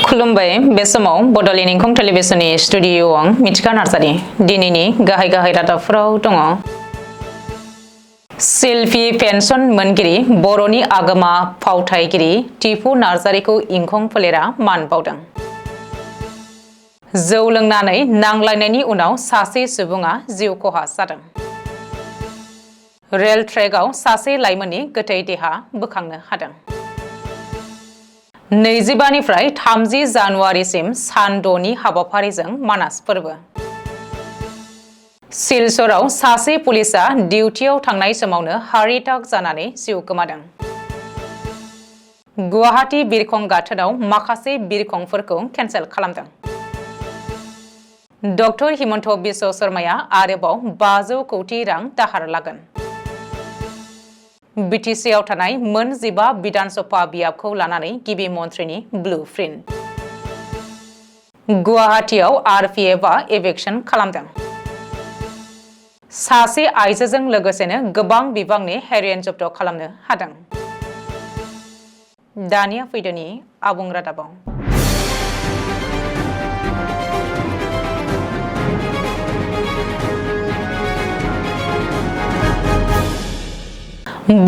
खुलुमबाय बे समाव बड'लेण्ड इंखं टेलिभिजननि स्टुडिअ आं मिथिखा नार्जारि दिनैनि गाहाय रादाबफोराव दङ। शिल्पी पेन्सन मोनगिरि बर'नि आगोमा फावथायगिरि टिपु नार्जारिखौ इंखं फोलेरा मान बावदों। जौ लोंनानै नांलायनायनि उनाव सासे सुबुङा जिउ खहा जादों। रेल ट्रेकआव सासे लाइमोननि गोथै देहा बोखांनो हादों। 25 निफ्राय 30 जानुवारिसिम सान 6नि हाबाफारिजों मानास फोरबो। सिलचराव सासे पुलिसा डिउटियाव थांनाय समावनो हार्ट एटाक जानानै जिउ गोमादों। गुवाहाटी बिरखं गाथोनाव माखासे बिरखंफोरखौ केन्सेल खालामदों। डक्टर हिमन्त बिश्व शर्माया आरोबाव 500 कौटि रां दाहार लागोन। बिटिसिआव थानाय मोन 15 बिधानसभा बियाबखौ लानानै गिबि मन्थ्रिनि ब्लु प्रिन्ट। गुवाहाटीआव आरपिएफआ एभेक्सन खालामदों। सासे आइजोजों लोगोसेनो गोबां बिबांनि हेर'इन जब्द खालामनो हादों। दानिया फैदोनि आबुं रादाबाव।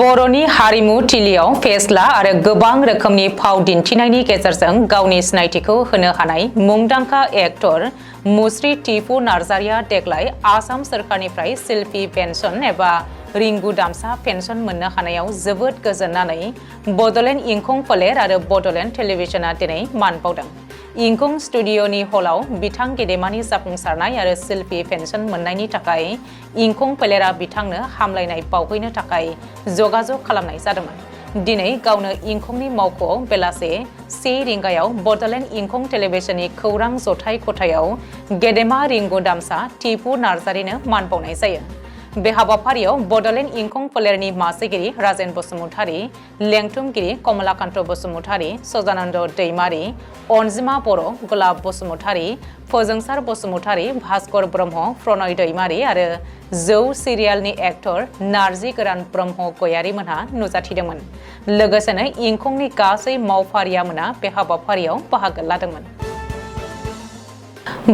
बर'नि हारिमु थिलियाव फेस्ला आरो गोबां रोखोमनि फाव दिन्थिनायनि गेजेरजों गावनि सिनायथिखौ होनो हानाय मुंदांखा एक्टर मुस्रि टिपु नार्जारिया देग्लाय आसाम सोरखारनिफ्राय शिल्पी पेन्सन एबा रिंगु दामसा पेन्सन मोननो हानायाव जोबोद गोजोननानै बड'लेण्ड इंखं फोलेर आरो बड'लेण्ड टेलिभिजनआ दिनै मान बावदों। इंखं स्टुडिअ'नि हलाव बिथां गेदेमानि जाफुंसारनाय आरो शिल्पी पेन्सन मोननायनि थाखाय इंखं फोलेरा बिथांनो हामलायनाय बावहैनो थाखाय जगाजग खालामनाय जादोंमोन। दिनै गावनो इंखंनि मावख'आव बेलासे 1 रिंगायाव बड'लेण्ड इंखं टेलिभिजननि खौरां जथाइ खथायाव गेदेमा रिंगु दामसा टिपु नार्जारिनो मान बावनाय जायो। बे हाबाफारियाव बड'लेण्ड इंखं फोलेरनि मासिगिरि राजेन बसुमतारी, लेंथुमगिरि कमलाकान्त बसुमतारी, सजानन्द दैमारी, अनजिमा बर', गलाब बसुमतारी, फोजोंसार बसुमतारी, भास्कर ब्रह्म, प्रणय दैमारी आरो जौ सिरियालनि एक्टर नार्जि गोरान ब्रह्म गयारिमोनहा नुजाथिदोंमोन। लोगोसेनो इंखंनि गासै मावफारियामोना बे हाबाफारियाव बाहागो लादोंमोन।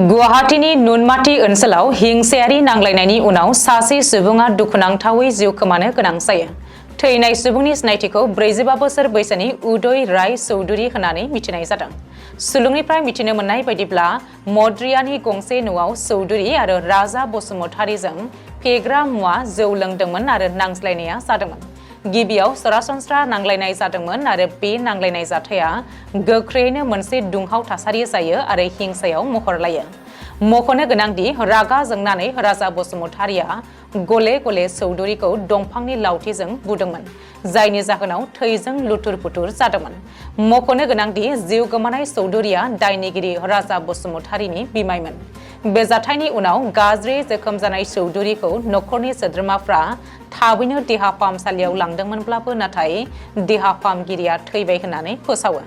गुवाहाटीनि नुनमाटी ओनसोलाव हिंसायारि नांलायनायनि उनाव सासे सुबुङा दुखुनांथावै जिउ खोमानो गोनां जायो। थैनाय सुबुंनि सिनायथिखौ 45 बोसोर बैसोनि उदय राय चौधुरी होननानै मिथिनाय जादों। सुलुंनिफ्राय मिथिनो मोननाय बायदिब्ला मद्रियानि गंसे न'आव चौधुरी आरो राजा बसुमतारीजों फेग्रा मुवा जौ लोंदोंमोन आरो नांज्लायनाया जादोंमोन। गिबियाव सरासनस्रा नांलायनाय जादोंमोन आरो बे नांलायनाय जाथाया गोख्रैयैनो मोनसे दुंहाव थासारि जायो आरो हिंसायाव महर लायो। मख'नो गोनांदि रागा जोंनानै राजा बसुमतारीया गले गले चौधुरीखौ दंफांनि लावथिजों बुदोंमोन, जायनि जाहोनाव थैजों लुथुर पुथुर जादोंमोन। मख'नो गोनांदि जिउ गोमानाय चौधुरीया दायनिगिरि राजा बसुमतारीनि बिमायमोन। बे जाथायनि उनाव गाज्रि जोखोम जानाय चौधुरीखौ नखरनि सोद्रोमाफ्रा थाबैनो देहा फाहामसालियाव लांदोंमोनब्लाबो नाथाय देहा फाहामगिरिया थैबाय होननानै फोसावो।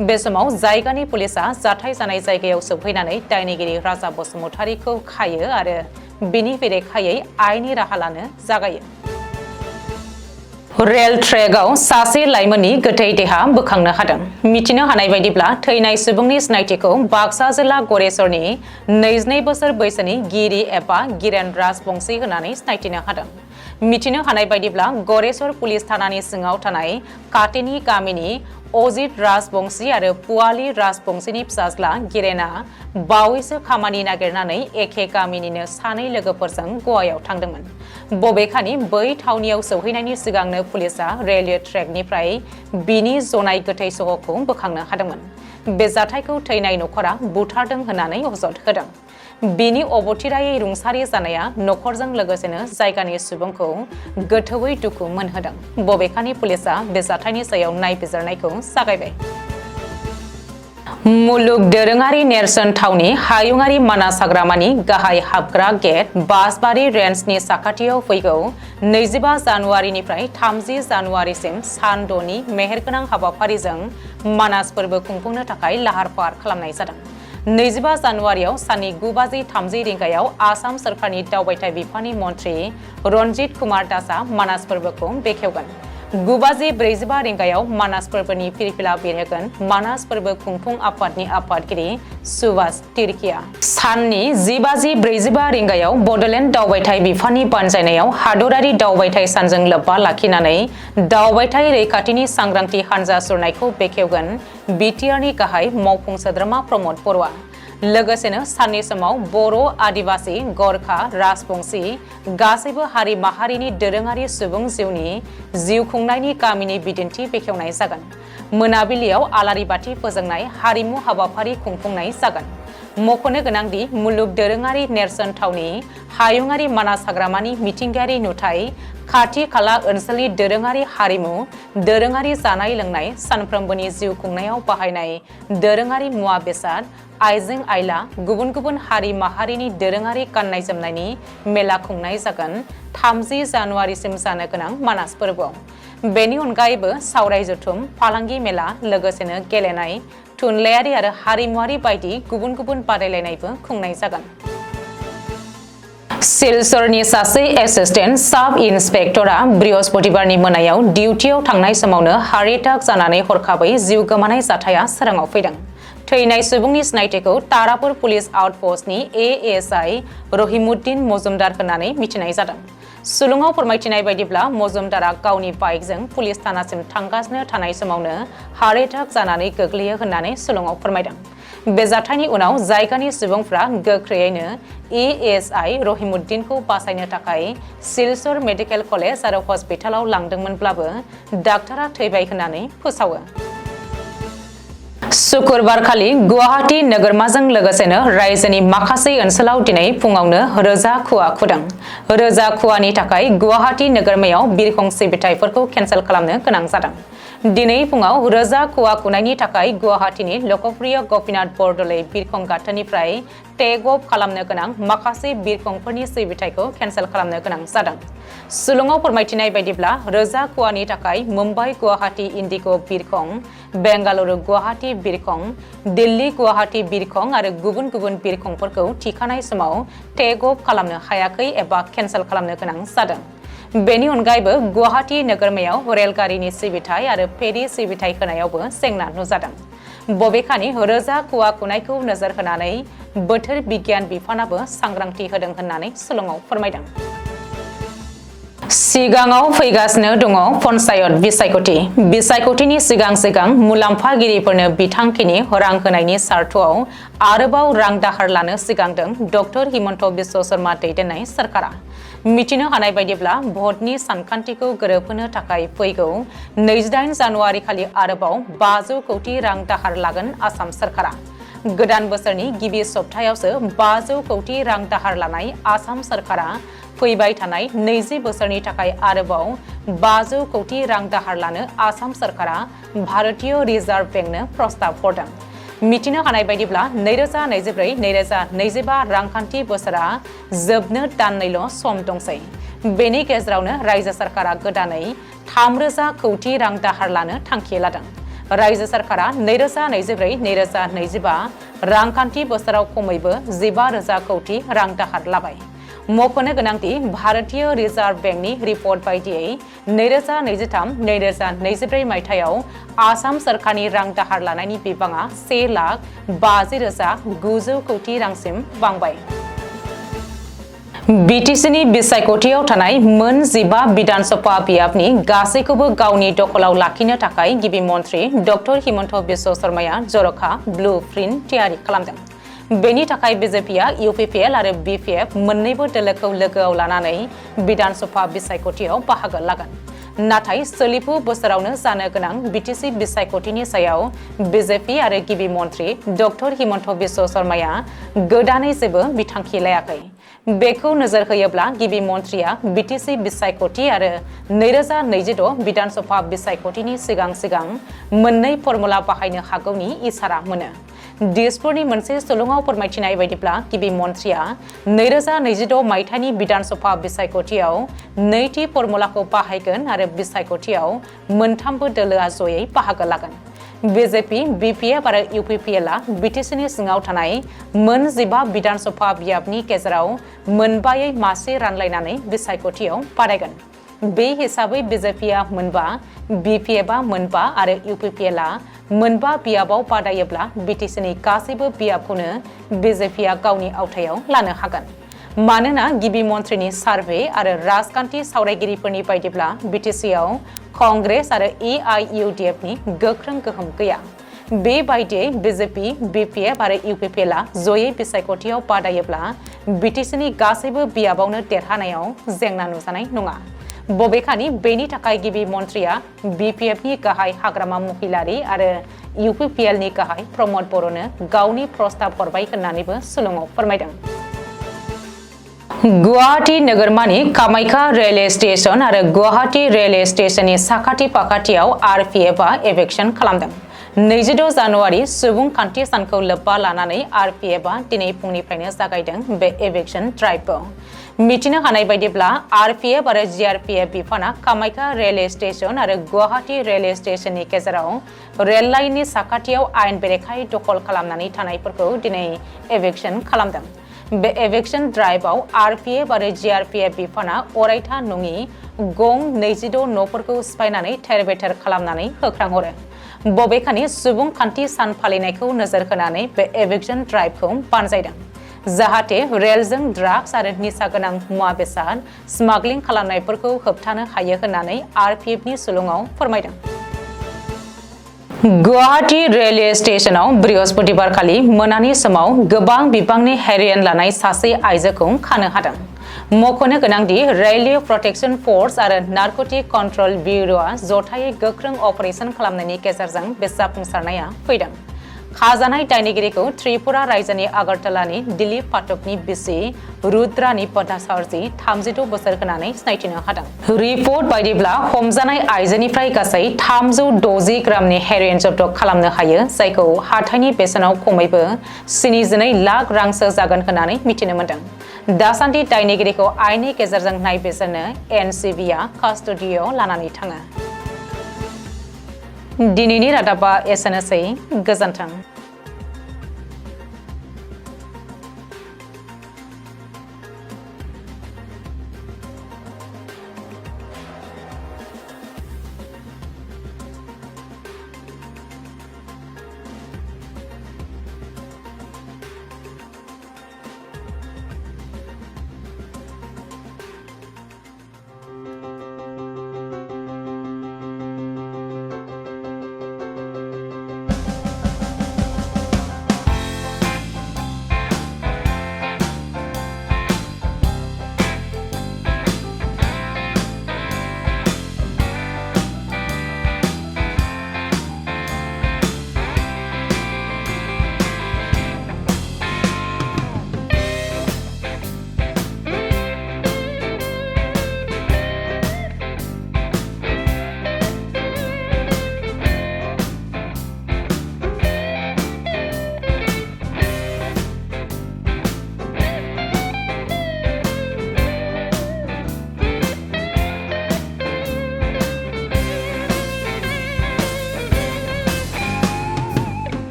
बे समाव जायगानि पुलिसा जाथाय जानाय जायगायाव सौफैनानै दायनिगिरि राजा बसुमतारीखौ खायो आरो बिनि बेरेखायै आयेननि राहा लानो जागायो। रेल ट्रेकआव सासे लाइमोननि गोथै देहा बोखांनो हादों। मिथिनो हानाय बायदिब्ला थैनाय सुबुंनि सिनायथिखौ बाक्सा जिल्ला गरेस्वरनि 22 बोसोर बैसोनि गिरि एबा गिरेन राजबंशी होननानै सिनायथिनो हादों। मिथिनो हानाय बायदिब्ला गरेस्वर पुलिस थानानि सिङाव थानाय काटेनि गामिनि अजित राजबंशी आरो पुवाली राजबंशीनि फिसाज्ला गिरेना बावैसो खामानि नागिरनानै एखे गामिनिनो सानै लोगोफोरजों गवायाव थांदोंमोन। बबेखानि बै थावनियाव सौहैनायनि सिगांनो पुलिसा रेलवे ट्रेकनिफ्राय बिनि जनाय गोथै सहखौ बोखांनो हादोंमोन। बे जाथायखौ थैनाय नखरा बुथारदों होननानै अजद होदों। बिनि अबथिरायै रुंसारि जानाया नखरजों लोगोसेनो जायगानि सुबुंखौ गोथौयै दुखु मोनहोदों। बबेखानि पुलिसा बे जाथायनि सायाव नायबिजिरनायखौ जागायबाय। मुलुग दोरोङारि नेरसोन थावनि हायुङारि मानास हाग्रामानि गाहाय हाबग्रा गेट बासबारि रेन्जनि साखाथियाव फैगौ 25 जानुवारिनिफ्राय 30 जानुवारिसिम सान 6नि मेहेरगोनां हाबाफारिजों मानास फोरबो खुंफुंनो थाखाय लाहार फाहार खालामनाय जादों। 25 जानुवारियाव साननि 9:30 रिंगायाव आसाम सोरखारनि दावबायथाय बिफाननि मन्थ्रि रन्जित कुमार दासआ मानास फोरबोखौ बेखेवगोन। 9:45 रिंगायाव मानास फोरबोनि फिरफिला बिरहोगोन मानास फोरबो खुंफुं आफादनि आफादगिरि सुभाष तिर्किया। साननि 10:45 रिंगायाव बड'लेण्ड दावबायथाय बिफाननि बानजायनायाव हादरारि दावबायथाय सानजों लोब्बा लाखिनानै दावबायथाय रैखाथिनि सांग्रांथि हानजा सुरनायखौ बेखेवगोन बिटिआरनि गाहाय मावफुं सोद्रोमा प्रमद बर'आ। लोगोसेनो साननि समाव बर', आदिवासी, गरखा, राजबंशी गासैबो हारि माहारिनि दोरोङारि सुबुं जिउनि जिउ खुंनायनि गामिनि बिदिन्थि बेखेवनाय जागोन। मोनाबिलियाव आलारि बाथि फोजोंनाय हारिमु हाबाफारि खुंफुंनाय जागोन। मख'नो गोनांदि मुलुग दोरोङारि नेरसोन थावनि हायुङारि मानास हाग्रामानि मिथिंगायारि नुथाय, खाथि खाला ओनसोलनि दोरोङारि हारिमु, दोरोङारि जानाय लोंनाय, सानफ्रोमबोनि जिउ खुंनायाव बाहायनाय दोरोङारि मुवा बेसाद, आइजें आइला, गुबुन गुबुन हारि माहारिनि दोरोङारि गाननाय जोमनायनि मेला खुंनाय जागोन 30 जानुवारिसिम जानो गोनां मानास फोरबोआव। बेनि अनगायैबो सावराय जथुम, फालांगि मेला, लोगोसेनो गेलेनाय, थुनलाइयारि आरो हारिमुवारि बायदि गुबुन गुबुन बादायलायनायबो खुंनाय जागोन। सिलचरनि सासे एसिस्टेन्ट साब इन्सपेक्टरा बृहस्पतिबारनि मोनायाव डिउटियाव थांनाय समावनो हार्ट एटाक जानानै हरखाबै जिउ गोमानाय जाथाया सोराङाव फैदों। थैनाय सुबुंनि सिनायथिखौ तारापुर पुलिस आउटपस्टनि एएसआइ रहिमुद्दिन मजुमदार होननानै मिथिनाय जादों। सुलुङाव फोरमायथिनाय बायदिब्ला मजुमदारा गावनि बाइकजों पुलिस थानासिम थांगासिनो थानाय समावनो हार्ट एटाक जानानै गोग्लैयो होननानै सुलुङाव फोरमायदों। बे जाथायनि उनाव जायगानि सुबुंफ्रा गोख्रैयैनो एएसआइ रहिमुद्दिनखौ बासायनो थाखाय सिलचर मेडिकेल कलेज आरो हस्पिटालाव लांदोंमोनब्लाबो डाक्टारा थैबाय होननानै फोसावो। शुक्रबारखालि गुवाहाटी नोगोरमाजों लोगोसेनो रायजोनि माखासे ओनसोलाव दिनै फुङावनो रोजा खुवा खुदों। रोजा खुवानि थाखाय गुवाहाटी नोगोरमायाव बिरखं सिबिथायफोरखौ केन्सेल खालामनो गोनां जादों। दिनै फुङाव रोजा खुवा खुनायनि थाखाय गुवाहाटीनि लोकप्रिय गपिनाथ बरदलै बिरखं गाथोननिफ्राय टेक अफ खालामनो गोनां माखासे बिरखंफोरनि सिबिथायखौ केन्सेल खालामनो गोनां जादों। सुलुङाव फोरमायथिनाय बायदिब्ला रोजा खुवानि थाखाय मुम्बाइ गुवाहाटी इन्डिग' बिरखं, बेंगालुरु गुवाहाटी बिरखं, दिल्ली गुवाहाटी बिरखं आरो गुबुन गुबुन बिरखंफोरखौ थिखानाय समाव टेक अफ खालामनो हायाखै एबा केन्सेल खालामनो गोनां जादों। बेनि अनगायैबो गुवाहाटी नोगोरमायाव रेलगारिनि सिबिथाय आरो फेरि सिबिथाय होनायावबो जेंना नुजादों। बबेखानि रोजा खुवा खुनायखौ नोजोर होनानै बोथोर बिगियान बिफानाबो सांग्रांथि होदों होननानै सुलुङाव फोरमायदों। सिगाङाव फैगासिनो दङ पन्चायत बिसायख'थि। बिसायख'थिनि सिगां सिगां मुलाम्फागिरिफोरनो बिथांखिनि रां होनायनि सार्थआव आरोबाव रां दाहार लानो सिगांदों डक्टर हिमन्त बिश्व शर्मा दैदेननाय सरकारा। मिथिनो हानाय बायदिब्ला भटनि सानखान्थिखौ गोरोबहोनो थाखाय फैगौ 28 जानुवारि खालि आरोबाव 500 कौटि रां दाहार लागोन आसाम सरकारा। गोदान बोसोरनि गिबि सप्तायावसो 500 कौटि रां दाहार लानाय आसाम सरकारा फैबाय थानाय 20 बोसोरनि थाखाय आरोबाव 500 कौटि रां दाहार लानो आसाम सरकारा भारतीय रिजार्भ बेंकनो प्रस्ताब हरदों। मिथिनो हानाय बायदिब्ला 2024-2025 रांखान्थि बोसोरा जोबनो दाननैल' सम दंसै। बेनि गेजेरावनो रायजो सरकारा गोदानै 3000 कौटि रां दाहार लानो थांखि लादों। रायजो सरकारा 2024-2025 रांखान्थि बोसोराव खमैबो 15,000 कौटि रां दाहार लाबाय। मख'नो गोनांदि भारतीय रिजार्भ बेंकनि रिपर्ट बायदियै 2023-2024 मायथाइयाव आसाम सरकारनि रां दाहार लानायनि बिबाङा 1,50,900 कौटि रांसिम बांबाय। बिटिसिनि बिसायख'थियाव थानाय मोन 15 बिधान सभा बियाबनि गासैखौबो गावनि दखलाव लाखिनो थाखाय गिबि मन्थ्रि डक्टर हिमन्त बिश्व शर्माया जर'खा ब्लु प्रिन्ट थियारि खालामदों। बेनि थाखाय बिजेपिआ इउपिपिएल आरो बिपिएफ मोन्नैबो दोलोखौ लोगोआव लानानै बिधान सभा बिसायख'थियाव बाहागो लागोन। नाथाय सोलिफु बोसोरावनो जानो गोनां बिटिसि बिसायख'थिनि सायाव बिजेपि आरो गिबि मन्थ्रि डक्टर हिमन्त बिश्व शर्माया गोदानै जेबो बिथांखि लायाखै। बेखौ नोजोर होयोब्ला गिबि मन्थ्रिया बिटिसि बिसायख'थि आरो 2026 बिधान सभा बिसायख'थिनि सिगां सिगां मोननै फर्मुला बाहायनो हागौनि इसारा मोनो। दिसपुरनि मोनसे सुलुङाव फोरमायथिनाय बायदिब्ला गिबि मन्थ्रिया 2026 मायथाइनि बिधान सभा बिसायख'थियाव नैथि फर्मुलाखौ बाहायगोन आरो बिसायख'थियाव मोनथामबो दोलोआ जयै बाहागो लागोन। बिजेपि, बिपिएफ आरो इउपिपिएलआ बिटिसिनि सिङाव थानाय मोन 15 बिधान सभा बियाबनि गेजेराव मोनबायै मासि रानलायनानै बिसायख'थियाव बादायगोन। बे हिसाबै बीजेपीआ मोनबा बीपीएफआ मोनबा आरो यूपीपीएलआ मोनबा बियाबाव बादायोब्ला बीटीसीनि गासैबो बियाबखौनो बीजेपीआ गावनि आवथायाव लानो हागोन। मानोना गिबि मन्थ्रिनि सार्भे आरो राजखान्थि सावरायगिरिफोरनि बायदिब्ला बीटीसीआव कांग्रेस आरो एआईयूडीएफनि गोख्रों गोहोम गैया। बेबायदियै बीजेपी, बीपीएफ आरो यूपीपीएलआ जयै बिसायख'थियाव बादायोब्ला बीटीसीनि गासैबो बियाबावनो देरहानायाव जेंना नुजानाय नङा। बबेखानि बेनि थाखाय गिबि मन्थ्रिया बीपीएफनि गाहाय हाग्रामा महिलारी आरो यूपीपीएलनि गाहाय प्रमोद बर'नो गावनि प्रस्ताब हरबाय होननानैबो सुलुङाव फोरमायदों। गुवाहाटी नोगोरमानि कामाख्या रेलवे स्टेशन आरो गुवाहाटी रेलवे स्टेशननि साखाथि फाखाथियाव आरपीएफआ एभेक्शन खालामदों। 26 जानुवारि सुबुंखान्थि सानखौ लोब्बा लानानै आरपीएफआ दिनै फुंनिफ्रायनो जागायदों बे एभेक्शन ड्राइभखौ। मिथिनो हानाय बायदिब्ला आरपीएफ आरो जीआरपीएफ बिफाना कामाख्या रेलवे स्टेशन आरो गुवाहाटी रेलवे स्टेशननि गेजेराव रेल लाइननि साखाथियाव आयेन बेरेखायै दखल खालामनानै थानायफोरखौ दिनै एभेक्शन खालामदों। बे एभेक्शन ड्राइभआव आरपीएफ आरो जीआरपीएफ बिफाना अरायथा नङि गं 26 न'फोरखौ सिफायनानै थेर बेथेर खालामनानै होख्रांहरो। बबेखानि सुबुंखान्थि सान फालिनायखौ नोजोर होनानै बे एभेक्शन ड्राइभखौ बानजायदों, जाहाथे रेलजों ड्राग्स आरो निसा गोनां मुवा बेसाद स्मागलिं खालामनायफोरखौ होबथानो हायो होननानै आरपीएफनि सुलुङाव फोरमायदों। गुवाहाटी रेलवे स्टेशनाव बृहस्पतिबारखालि मोनानि समाव गोबां बिबांनि हेर'इन लानाय सासे आइजोखौ खानो हादों। मख'नो गोनांदि रेलवे प्रोटेक्शन फोर्स आरो नारकोटिक कंट्रोल ब्यूरोआ जथायै गोख्रों अपारेशन खालामनायनि गेजेरजों बे जाफुंसारनाया फैदों। खाजानाय दायनिगिरिखौ त्रिपुरा रायजोनि आगरतलानि दिलीप पाठकनि बिसि रुद्रानि भट्टाचार्यजी 36 बोसोर होनानै सिनायथिनो हादों। रिपर्ट बायदिब्ला हमजानाय आइजोनिफ्राय गासै 360 ग्रामनि हेर'इन जब्द खालामनो हायो, जायखौ हाथाइनि बेसेनाव खमैबो 72 लाख रांसो जागोन होननानै मिथिनो मोन्दों। दासान्दि दायनिगिरिखौ आयेननि गेजेरजों नायबिजिरनो एनसीबीआ कास्टडियाव लानानै थाङो। दिनैनि रादाबा एसेनोसै, गोजोन्थों।